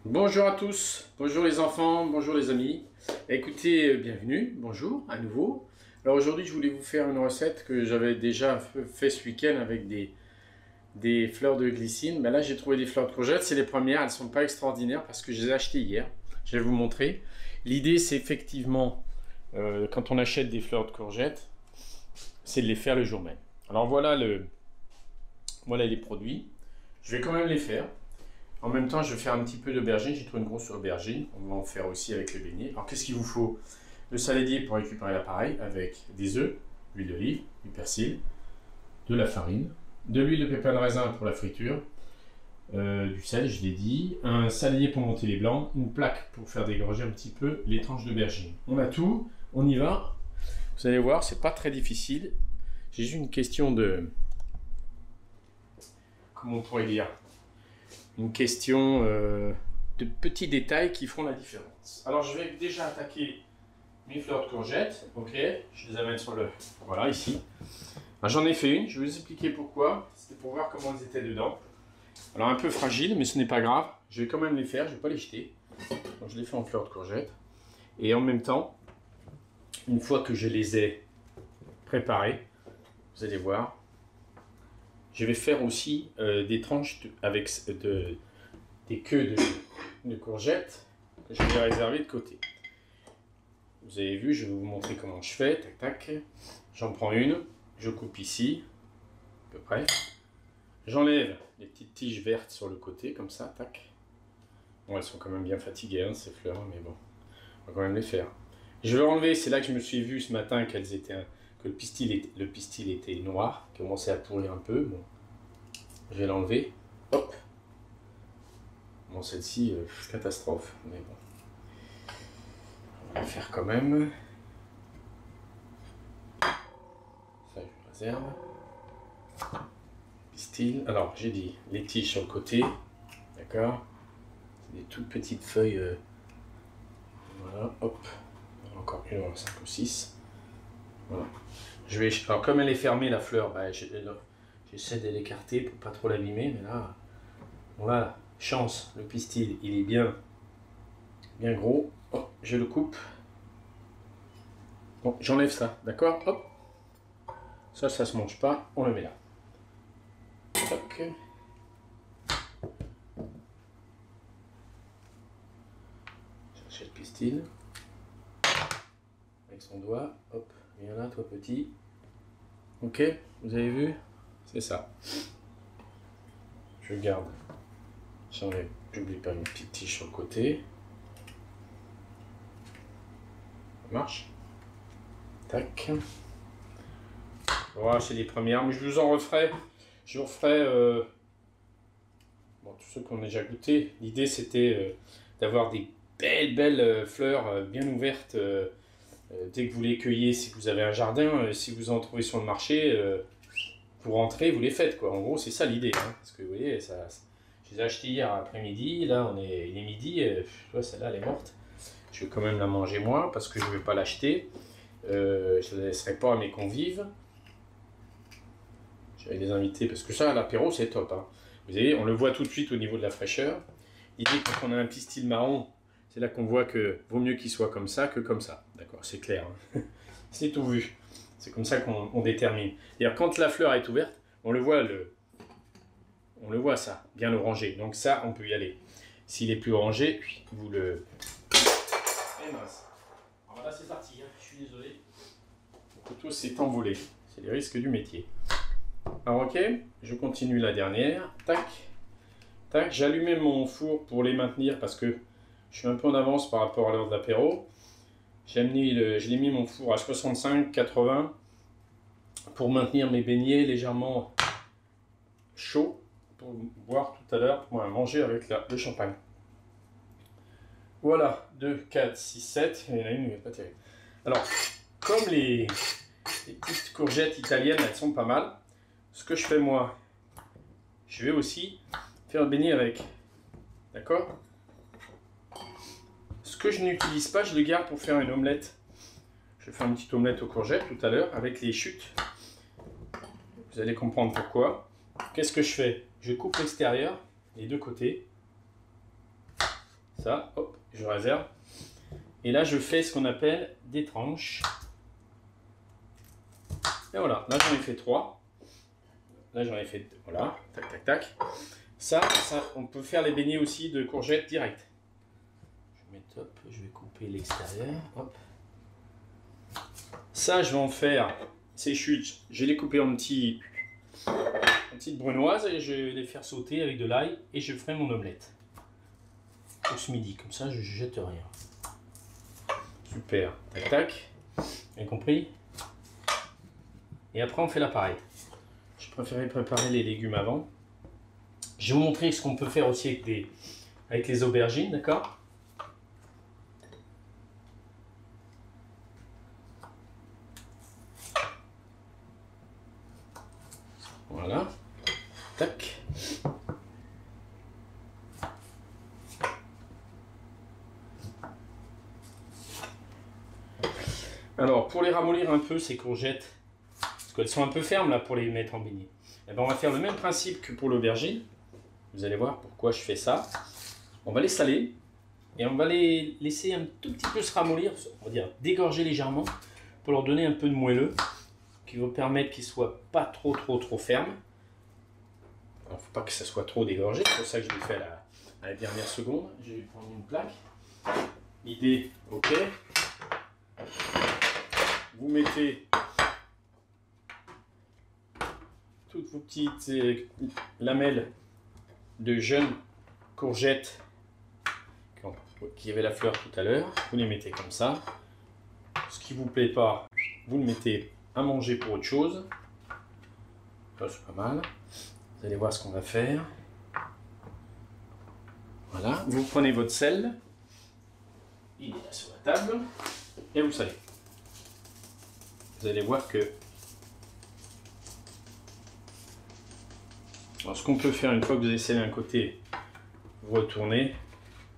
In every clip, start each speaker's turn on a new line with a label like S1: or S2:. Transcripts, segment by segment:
S1: Bonjour à tous, bonjour les enfants, bonjour les amis. Écoutez, bienvenue, bonjour à nouveau. Alors aujourd'hui je voulais vous faire une recette que j'avais déjà fait ce week-end avec des fleurs de glycine. Mais là j'ai trouvé des fleurs de courgettes, c'est les premières, elles ne sont pas extraordinaires parce que je les ai achetées hier. Je vais vous montrer. L'idée c'est effectivement, quand on achète des fleurs de courgettes, c'est de les faire le jour même. Alors voilà les produits. Je vais quand même les faire. En même temps, je vais faire un petit peu d'aubergine. J'ai trouvé une grosse aubergine. On va en faire aussi avec le beignet. Alors, qu'est-ce qu'il vous faut? Le saladier pour récupérer l'appareil avec des œufs, l'huile d'olive, du persil, de la farine, de l'huile de pépins de raisin pour la friture, du sel, je l'ai dit, un saladier pour monter les blancs, une plaque pour faire dégorger un petit peu les tranches d'aubergine. On a tout, on y va. Vous allez voir, c'est pas très difficile. J'ai juste une question de... Comment on pourrait dire? Une question de petits détails qui feront la différence. Alors je vais déjà attaquer mes fleurs de courgettes, ok, je les amène sur le... Voilà, ici. J'en ai fait une, je vais vous expliquer pourquoi, c'était pour voir comment elles étaient dedans. Alors un peu fragile, mais ce n'est pas grave, je vais quand même les faire, je ne vais pas les jeter. Donc je les fais en fleurs de courgettes. Et en même temps, une fois que je les ai préparées, vous allez voir, je vais faire aussi des tranches avec des queues de courgettes que je vais réserver de côté. Vous avez vu, je vais vous montrer comment je fais. Tac, tac. J'en prends une, je coupe ici, à peu près. J'enlève les petites tiges vertes sur le côté, comme ça, tac. Bon, elles sont quand même bien fatiguées, hein, ces fleurs, mais bon, on va quand même les faire. Je vais enlever, c'est là que je me suis vu ce matin qu'elles étaient... que le pistil était noir, commençait à pourrir un peu. Bon, je vais l'enlever. Hop. Bon, celle-ci, catastrophe, mais bon. On va la faire quand même. Ça, je réserve. Pistil. Alors, j'ai dit les tiges sur le côté. D'accord. C'est des toutes petites feuilles. Voilà, hop. Encore une, 5 ou 6. Voilà. Je vais, alors, comme elle est fermée, la fleur, bah, j'essaie de l'écarter pour pas trop l'abîmer, mais là, voilà, chance, le pistil, il est bien gros. Hop, je le coupe. Bon, j'enlève ça, d'accord? Hop. Ça se mange pas, on le met là. Toc. Chercher le pistil. Avec son doigt, hop, viens là, toi petit. Ok, vous avez vu? C'est ça. Je garde. J'enlève, j'oublie pas une petite tige sur le côté. Ça marche. Tac. Voilà, c'est les premières, mais je vous en referai. Je vous referai bon, tous ceux qu'on a déjà goûté. L'idée c'était d'avoir des belles fleurs bien ouvertes dès que vous les cueillez. Si vous avez un jardin, si vous en trouvez sur le marché, vous rentrez, vous les faites quoi. En gros, c'est ça l'idée. Hein, parce que vous voyez, ça, je les ai achetées hier après-midi. Là, il est midi. Celle-là, elle est morte. Je vais quand même la manger moi parce que je ne vais pas l'acheter. Je ne la laisserai pas à mes convives. J'avais des invités parce que ça, à l'apéro, c'est top. Hein. Vous voyez, on le voit tout de suite au niveau de la fraîcheur. L'idée, quand on a un pistil marron, c'est là qu'on voit que vaut mieux qu'il soit comme ça que comme ça. D'accord, c'est clair. Hein. C'est tout vu. C'est comme ça qu'on détermine. D'ailleurs, quand la fleur est ouverte, on le voit ça, bien orangé. Donc ça, on peut y aller. S'il est plus orangé, vous le... Et mince. Alors là, c'est parti. Hein. Je suis désolé. Le couteau s'est envolé. C'est les risques du métier. Alors ok, je continue la dernière. Tac. Tac. J'allumais mon four pour les maintenir parce que je suis un peu en avance par rapport à l'heure de l'apéro. Je l'ai mis mon four à 65-80 pour maintenir mes beignets légèrement chauds pour boire tout à l'heure, pour manger avec le champagne. Voilà, 2, 4, 6, 7. Il y en a une qui n'est pas terrible. Alors, comme les petites courgettes italiennes, elles sont pas mal. Ce que je fais moi, je vais aussi faire le beignet avec. D'accord? Ce que je n'utilise pas, je le garde pour faire une omelette. Je vais faire une petite omelette aux courgettes tout à l'heure avec les chutes. Vous allez comprendre pourquoi. Qu'est-ce que je fais? Je coupe l'extérieur, les deux côtés. ça, hop, je réserve. Et là, je fais ce qu'on appelle des tranches. Et voilà, là j'en ai fait 3. Là j'en ai fait 2. Voilà, tac, tac, tac. Ça, on peut faire les beignets aussi de courgettes direct. Je vais mettre, hop, je vais couper l'extérieur. Hop. Ça, je vais en faire ces chutes. Je vais les couper en petites brunoises et je vais les faire sauter avec de l'ail et je ferai mon omelette. Pour ce midi, comme ça je jette rien. Super, tac tac. Vous avez compris? Et après on fait l'appareil. Je préférais préparer les légumes avant. Je vais vous montrer ce qu'on peut faire aussi avec les aubergines, d'accord? Voilà. Tac. Alors, pour les ramollir un peu, ces courgettes, parce qu'elles sont un peu fermes là pour les mettre en beignet, eh ben, on va faire le même principe que pour l'aubergine. Vous allez voir pourquoi je fais ça. On va les saler et on va les laisser un tout petit peu se ramollir, on va dire dégorger légèrement pour leur donner un peu de moelleux qui va permettre qu'ils ne soient pas trop fermes. Il ne faut pas que ça soit trop dégorgé, c'est pour ça que je l'ai fait à la dernière seconde. Je vais prendre une plaque. L'idée, ok. Vous mettez toutes vos petites lamelles de jeunes courgettes qui avaient la fleur tout à l'heure. Vous les mettez comme ça. Ce qui ne vous plaît pas, vous le mettez à manger pour autre chose. Ça, c'est pas mal. Vous allez voir ce qu'on va faire. Voilà. Vous prenez votre sel. Il est là sur la table. Et vous salez. Vous allez voir que... Alors, ce qu'on peut faire une fois que vous avez scellé un côté, vous retournez.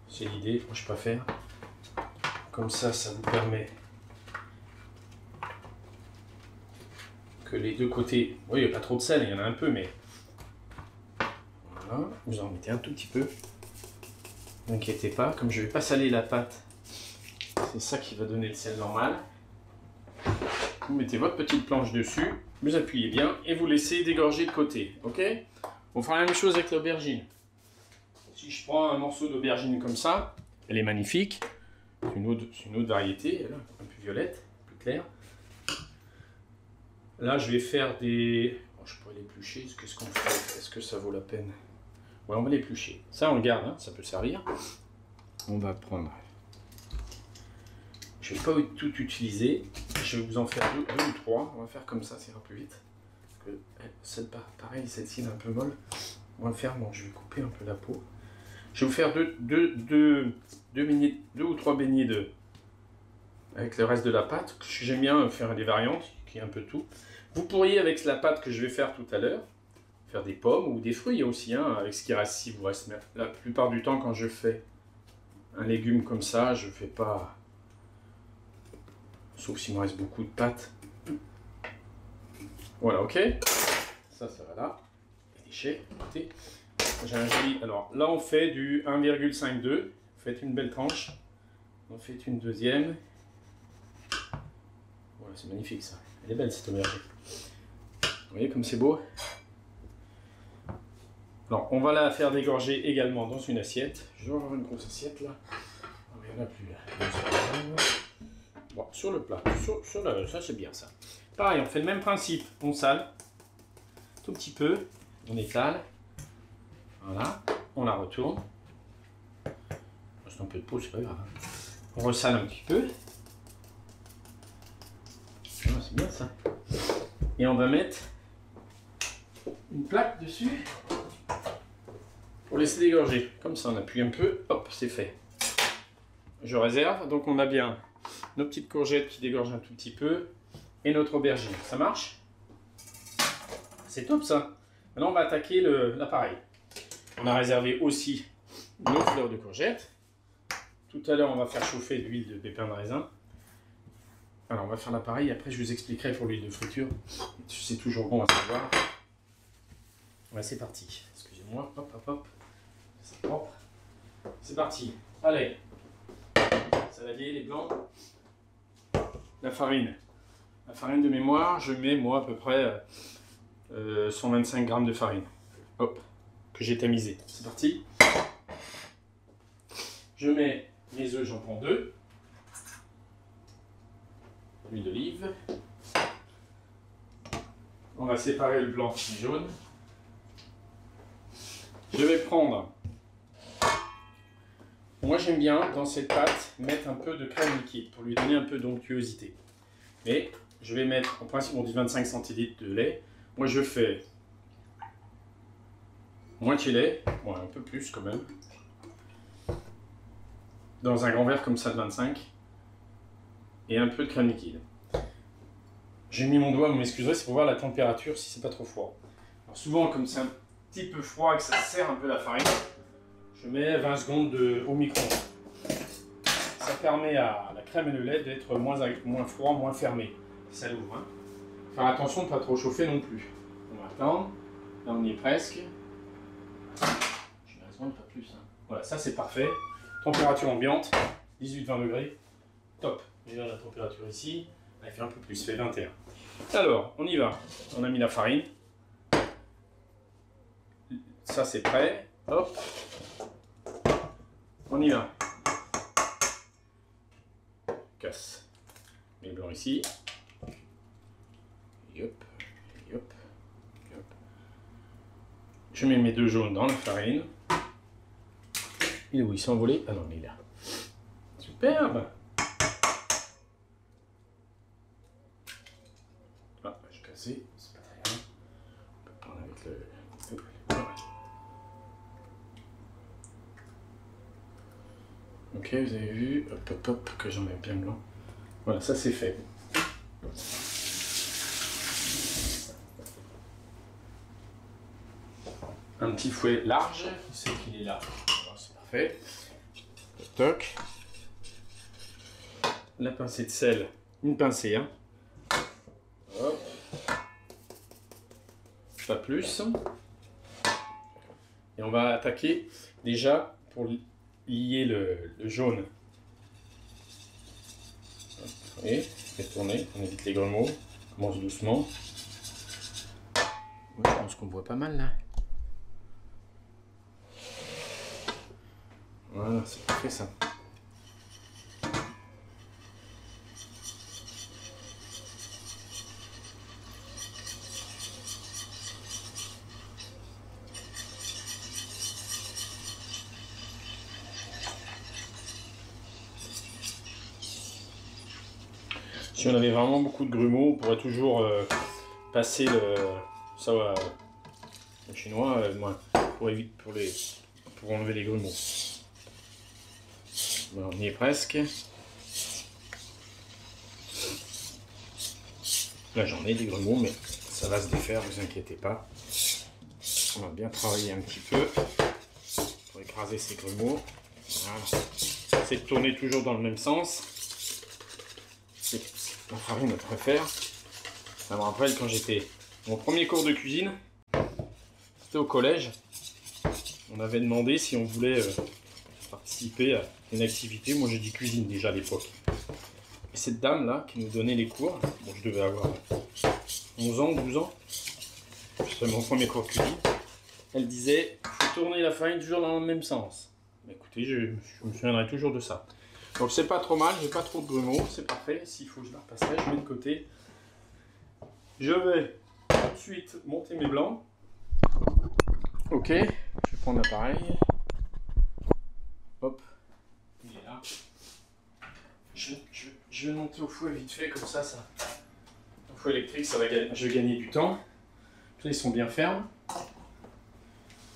S1: C'est l'idée. Moi, je préfère. Comme ça, ça vous permet que les deux côtés... Oui, il n'y a pas trop de sel, il y en a un peu, mais... Voilà. Vous en mettez un tout petit peu. Ne vous inquiétez pas. Comme je ne vais pas saler la pâte, c'est ça qui va donner le sel normal. Vous mettez votre petite planche dessus, vous appuyez bien et vous laissez dégorger de côté. Ok? On fera la même chose avec l'aubergine. Si je prends un morceau d'aubergine comme ça, elle est magnifique. C'est une autre variété, elle est un peu plus violette, plus claire. Là, je vais faire des... Oh, je pourrais l'éplucher. Qu'est-ce qu'on fait? Est-ce que ça vaut la peine? Ouais, on va l'éplucher. Ça, on le garde, hein, ça peut servir. On va prendre... Je ne vais pas tout utiliser. Je vais vous en faire deux ou trois. On va faire comme ça, ça ira plus vite. Parce que celle pareil, celle-ci est un peu molle. On va le faire, bon, je vais couper un peu la peau. Je vais vous faire deux ou trois beignets avec le reste de la pâte. J'aime bien faire des variantes, qui est un peu tout. Vous pourriez, avec la pâte que je vais faire tout à l'heure, faire des pommes ou des fruits aussi, hein, avec ce qui reste, si vous reste. La plupart du temps, quand je fais un légume comme ça, je ne fais pas... Sauf s'il me reste beaucoup de pâte. Voilà, ok. Ça va là. Les déchets, écoutez. J'ai un joli... Alors là, on fait du 1,52. Vous faites une belle tranche. On fait une deuxième. Voilà, c'est magnifique ça. Elle est belle cette aubergine. Vous voyez comme c'est beau? Alors, on va la faire dégorger également dans une assiette. Je vais avoir une grosse assiette là. Non, mais il n'y en a plus là. Bon, sur le plat, ça c'est bien ça. Pareil, on fait le même principe, on sale, tout petit peu, on étale, voilà, on la retourne. C'est un peu de peau, c'est pas grave. On ressale un petit peu. Ah, c'est bien ça. Et on va mettre une plaque dessus pour laisser dégorger. Comme ça, on appuie un peu, hop, c'est fait. Je réserve, donc on a bien nos petites courgettes qui dégorgent un tout petit peu et notre aubergine. Ça marche? C'est top ça. Maintenant on va attaquer l'appareil. On a réservé aussi nos fleurs de courgettes. Tout à l'heure on va faire chauffer de l'huile de pépins de raisin. Alors on va faire l'appareil, après je vous expliquerai pour l'huile de friture. C'est toujours bon à savoir. Ouais, c'est parti. Excusez-moi, hop hop hop. C'est propre. C'est parti. Allez. Saladier, les blancs. La farine. La farine de mémoire, je mets moi à peu près 125 g de farine. Hop, que j'ai tamisé. C'est parti. Je mets mes œufs, j'en prends 2. L'huile d'olive. On va séparer le blanc du jaune. Je vais prendre, moi j'aime bien dans cette pâte mettre un peu de crème liquide pour lui donner un peu d'onctuosité. Mais je vais mettre, en principe on dit 25 centilitres de lait. Moi je fais moitié lait, bon, un peu plus quand même, dans un grand verre comme ça de 25 et un peu de crème liquide. J'ai mis mon doigt, vous m'excuserez, c'est pour voir la température si c'est pas trop froid. Alors souvent comme c'est un petit peu froid et que ça serre un peu la farine, je mets 20 secondes au micro-ondes. Ça permet à la crème et le lait d'être moins froid, moins fermé. Ça l'ouvre. Hein. Faire attention de ne pas trop chauffer non plus. On va attendre. Là on y est presque. J'ai 20 secondes, pas plus. Hein. Voilà, ça c'est parfait. Température ambiante, 18-20 degrés. Top. J'ai la température ici. Elle fait un peu plus, fait 21. Alors, on y va. On a mis la farine. Ça c'est prêt. Hop. On y va. Casse mes blancs ici. Et hop, et hop, et hop. Je mets mes 2 jaunes dans la farine. Il est où? Il s'est envolé? Ah non, mais il est là. Superbe! Ah, j'ai cassé, c'est pas très grave. On peut prendre avec le... Ok, vous avez vu, hop hop hop, que j'en ai bien blanc. Voilà, ça c'est fait. Un petit fouet large, c'est qu'il est là. Voilà, c'est parfait. Toc. La pincée de sel, une pincée, hein. Hop. Pas plus. Et on va attaquer déjà pour lier le jaune. Et fait tourner, on évite les gremeaux. On commence doucement. Ouais, je pense qu'on voit pas mal là. Voilà, c'est parfait ça. Si on avait vraiment beaucoup de grumeaux, on pourrait toujours passer ça au chinois pour enlever les grumeaux. Bon, on y est presque. Là j'en ai des grumeaux, mais ça va se défaire, ne vous inquiétez pas. On va bien travailler un petit peu pour écraser ces grumeaux. Voilà. C'est de tourner toujours dans le même sens. C'est la farine je préfère. Ça me rappelle quand j'étais mon premier cours de cuisine, c'était au collège. On avait demandé si on voulait participer à une activité. Moi j'ai dit cuisine déjà à l'époque. Et cette dame là qui nous donnait les cours, bon, je devais avoir 11 ans, 12 ans, c'était mon premier cours de cuisine, elle disait faut tourner la farine toujours dans le même sens. Mais écoutez, je me souviendrai toujours de ça. Donc c'est pas trop mal, j'ai pas trop de grumeaux, c'est parfait. S'il faut je la repasserai, je mets de côté. Je vais ensuite monter mes blancs. Ok, je vais prendre l'appareil. Hop, il est là. Je vais monter au fouet vite fait, comme ça. Au fouet électrique, je vais gagner du temps. Là, ils sont bien fermes.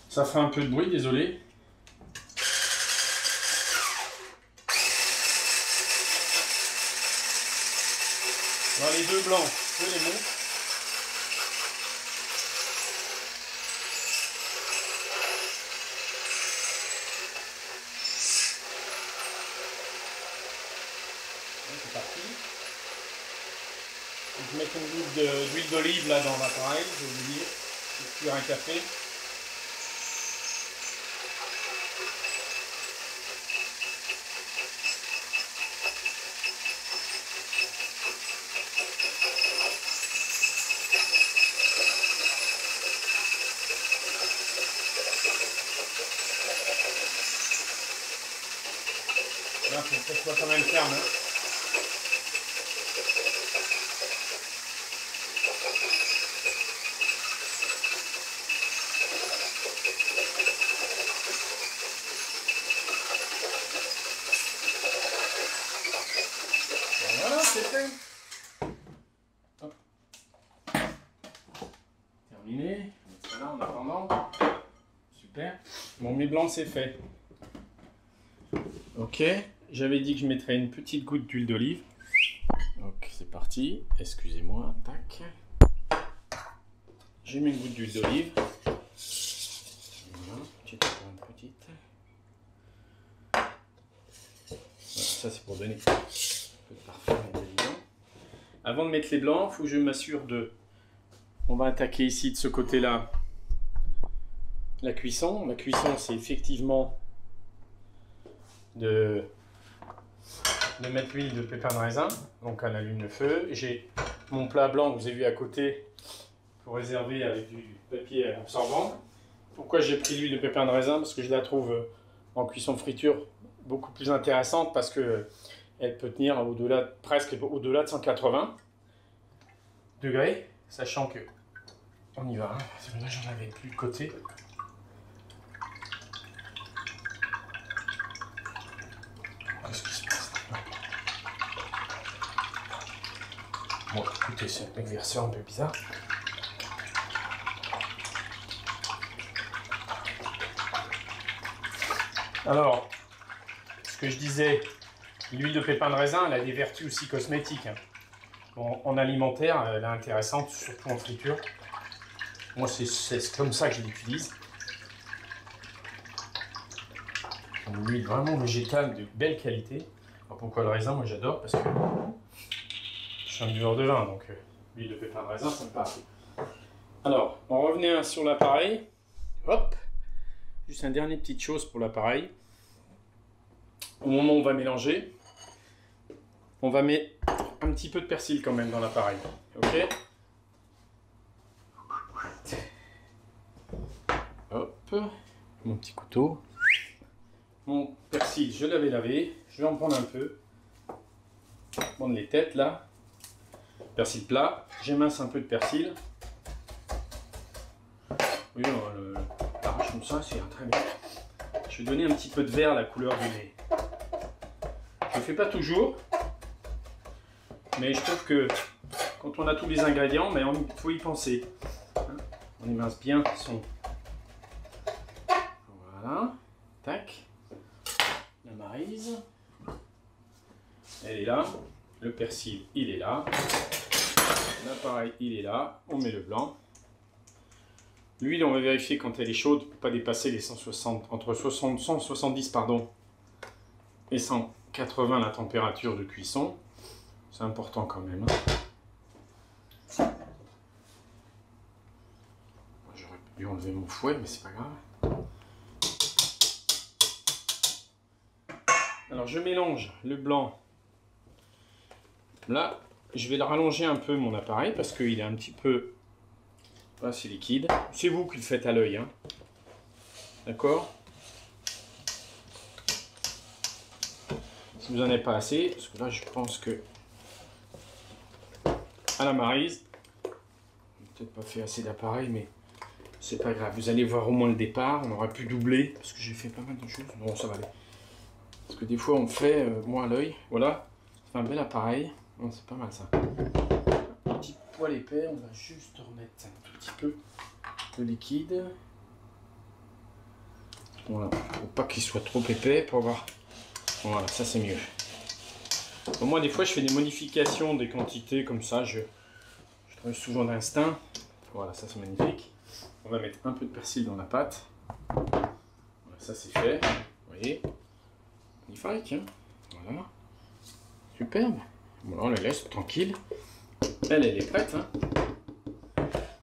S1: Ça fait un peu de bruit, désolé. Alors, les 2 blancs, je les monte. C'est parti. Je mets une goutte d'huile d'olive là dans l'appareil, je vais vous dire. Je vais cuire un café. faut que ça soit quand même ferme. Hein. Voilà, c'est fait. Hop. Terminé. Voilà, en attendant. Super. Bon, mes blancs, c'est fait. Ok. J'avais dit que je mettrais une petite goutte d'huile d'olive. Donc, c'est parti. Excusez-moi. Tac. J'ai mis une goutte d'huile d'olive. Voilà. Petite. Voilà, ça, c'est pour donner un peu de parfum et d'évident. Avant de mettre les blancs, il faut que je m'assure de... On va attaquer ici de ce côté-là la cuisson. La cuisson, c'est effectivement de mettre l'huile de pépins de raisin. Donc, on allume le feu. J'ai mon plat blanc que vous avez vu à côté pour réserver avec du papier absorbant. Pourquoi j'ai pris l'huile de pépins de raisin? Parce que je la trouve en cuisson friture beaucoup plus intéressante parce que elle peut tenir au-delà, presque au-delà de 180 degrés, sachant que on y va. Hein. Là, j'en avais plus de côté. Qu'est-ce qui se passe là? Bon, écoutez, c'est un exercice un peu bizarre. Alors, ce que je disais, l'huile de pépins de raisin, elle a des vertus aussi cosmétiques. Hein. Bon, en alimentaire, elle est intéressante, surtout en friture. Moi, c'est comme ça que je l'utilise. Une huile vraiment végétale de belle qualité. Alors, pourquoi le raisin? Moi, j'adore parce que je suis un buveur de vin, donc l'huile de pépins de raisin, ça me parle. Alors, on revenait sur l'appareil. Hop! Juste une dernière petite chose pour l'appareil. Au moment où on va mélanger, on va mettre un petit peu de persil quand même dans l'appareil. Ok? Hop, mon petit couteau. Mon persil, je l'avais lavé. Je vais en prendre un peu. Prendre les têtes là. Persil plat. J'émince un peu de persil. Oui, l'arrache comme ça, c'est très bien. Je vais donner un petit peu de vert à la couleur du lait. Je ne fais pas toujours, mais je trouve que quand on a tous les ingrédients, mais il faut y penser. On émince bien son... Voilà, tac. La maryse, elle est là. Le persil, il est là. L'appareil, il est là. On met le blanc. L'huile, on va vérifier quand elle est chaude pour ne pas dépasser les 160, entre 170 pardon, et 180 la température de cuisson. C'est important quand même. Hein. J'aurais dû enlever mon fouet, mais c'est pas grave. Alors je mélange le blanc. Là, je vais le rallonger un peu mon appareil parce qu'il est un petit peu... Là, c'est liquide. C'est vous qui le faites à l'œil. Hein. D'accord? Si vous n'en avez pas assez, parce que là, je pense que à la maryse, peut-être pas fait assez d'appareil, mais c'est pas grave. Vous allez voir au moins le départ. On aurait pu doubler parce que j'ai fait pas mal de choses. Bon, ça va aller. Parce que des fois, on fait moi à l'œil. Voilà. Ça fait un bel appareil. C'est pas mal ça. Un petit poil épais. On va juste remettre un tout petit peu de liquide. Voilà. Faut pas qu'il soit trop épais pour avoir. Voilà, ça c'est mieux. Bon, moi, des fois, je fais des modifications des quantités comme ça. Je travaille souvent d'instinct. Voilà, ça c'est magnifique. On va mettre un peu de persil dans la pâte. Voilà, ça c'est fait. Vous voyez, magnifique. Hein, voilà, superbe. Bon, là, on la laisse tranquille. Elle est prête. Hein.